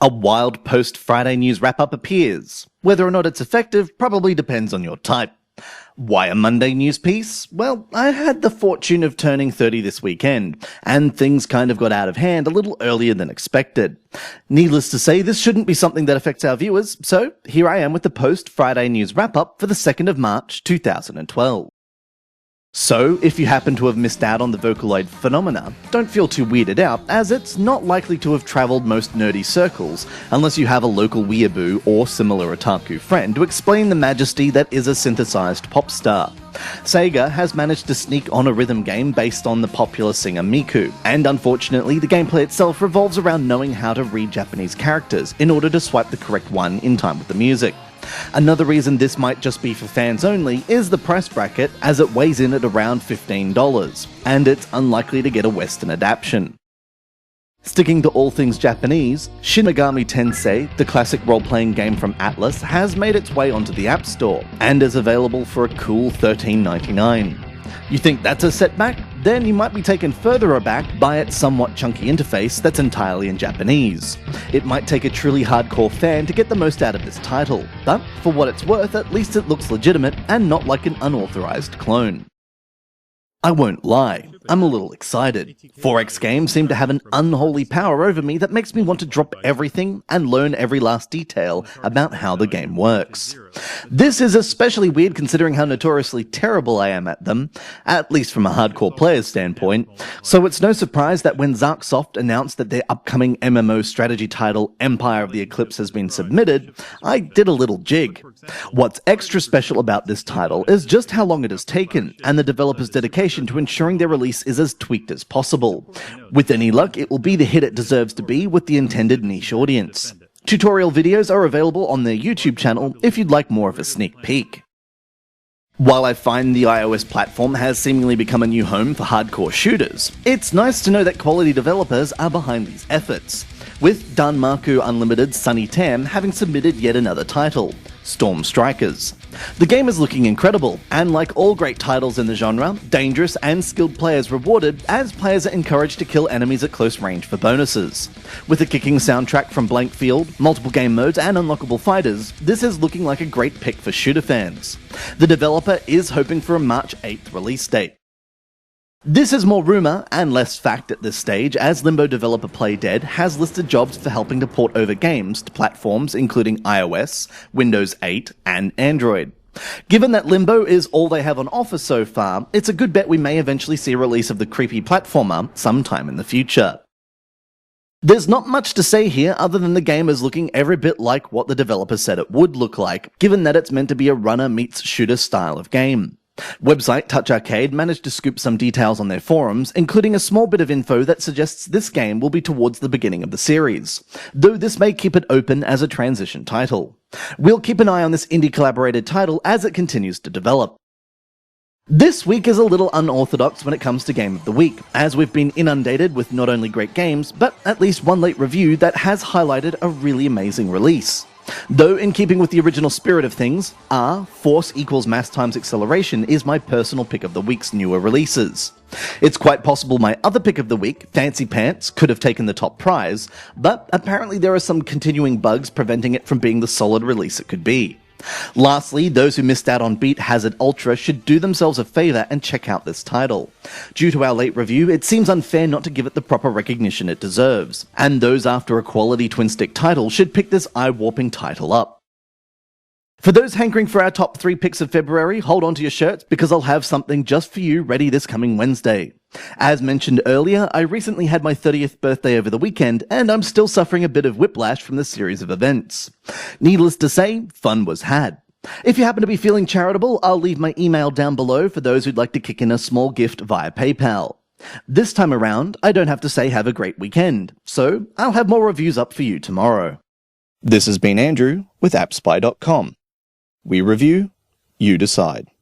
A wild post-Friday news wrap-up appears. Whether or not it's effective probably depends on your type. Why a Monday news piece? Well, I had the fortune of turning 30 this weekend, and things kind of got out of hand a little earlier than expected. Needless to say, this shouldn't be something that affects our viewers, so here I am with the post-Friday news wrap-up for the 2nd of March 2012. So, if you happen to have missed out on the Vocaloid phenomena, don't feel too weirded out, as it's not likely to have travelled most nerdy circles unless you have a local weeaboo or similar otaku friend to explain the majesty that is a synthesized pop star. Sega has managed to sneak on a rhythm game based on the popular singer Miku, and unfortunately the gameplay itself revolves around knowing how to read Japanese characters in order to swipe the correct one in time with the music. Another reason this might just be for fans only is the price bracket, as it weighs in at around $15, and it's unlikely to get a Western adaptation. Sticking to all things Japanese, Shin Megami Tensei, the classic role-playing game from Atlus, has made its way onto the App Store, and is available for a cool $13.99. You think that's a setback? Then you might be taken further aback by its somewhat chunky interface that's entirely in Japanese. It might take a truly hardcore fan to get the most out of this title, but for what it's worth, at least it looks legitimate and not like an unauthorized clone. I won't lie, I'm a little excited. 4X games seem to have an unholy power over me that makes me want to drop everything and learn every last detail about how the game works. This is especially weird considering how notoriously terrible I am at them, at least from a hardcore player's standpoint, so it's no surprise that when Zarksoft announced that their upcoming MMO strategy title Empire of the Eclipse has been submitted, I did a little jig. What's extra special about this title is just how long it has taken, and the developer's dedication to ensuring their release is as tweaked as possible. With any luck, it will be the hit it deserves to be with the intended niche audience. Tutorial videos are available on their YouTube channel if you'd like more of a sneak peek. While I find the iOS platform has seemingly become a new home for hardcore shooters, it's nice to know that quality developers are behind these efforts, with Danmaku Unlimited Sunny Tam having submitted yet another title, Storm Strikers. The game is looking incredible, and like all great titles in the genre, dangerous and skilled players rewarded as players are encouraged to kill enemies at close range for bonuses. With a kicking soundtrack from Blank Field, multiple game modes and unlockable fighters, this is looking like a great pick for shooter fans. The developer is hoping for a March 8th release date. This is more rumour and less fact at this stage, as Limbo developer Playdead has listed jobs for helping to port over games to platforms including iOS, Windows 8 and Android. Given that Limbo is all they have on offer so far, it's a good bet we may eventually see a release of the creepy platformer sometime in the future. There's not much to say here other than the game is looking every bit like what the developer said it would look like, given that it's meant to be a runner meets shooter style of game. Website Touch Arcade managed to scoop some details on their forums, including a small bit of info that suggests this game will be towards the beginning of the series, though this may keep it open as a transition title. We'll keep an eye on this indie collaborated title as it continues to develop. This week is a little unorthodox when it comes to Game of the Week, as we've been inundated with not only great games, but at least one late review that has highlighted a really amazing release. Though in keeping with the original spirit of things, force equals mass times acceleration is my personal pick of the week's newer releases. It's quite possible my other pick of the week, Fancy Pants, could have taken the top prize, but apparently there are some continuing bugs preventing it from being the solid release it could be. Lastly, those who missed out on Beat Hazard Ultra should do themselves a favour and check out this title. Due to our late review, it seems unfair not to give it the proper recognition it deserves, and those after a quality twin-stick title should pick this eye-warping title up. For those hankering for our top 3 picks of February, hold on to your shirts because I'll have something just for you ready this coming Wednesday. As mentioned earlier, I recently had my 30th birthday over the weekend, and I'm still suffering a bit of whiplash from the series of events. Needless to say, fun was had. If you happen to be feeling charitable, I'll leave my email down below for those who'd like to kick in a small gift via PayPal. This time around, I don't have to say have a great weekend, so I'll have more reviews up for you tomorrow. This has been Andrew with AppSpy.com. We review, you decide.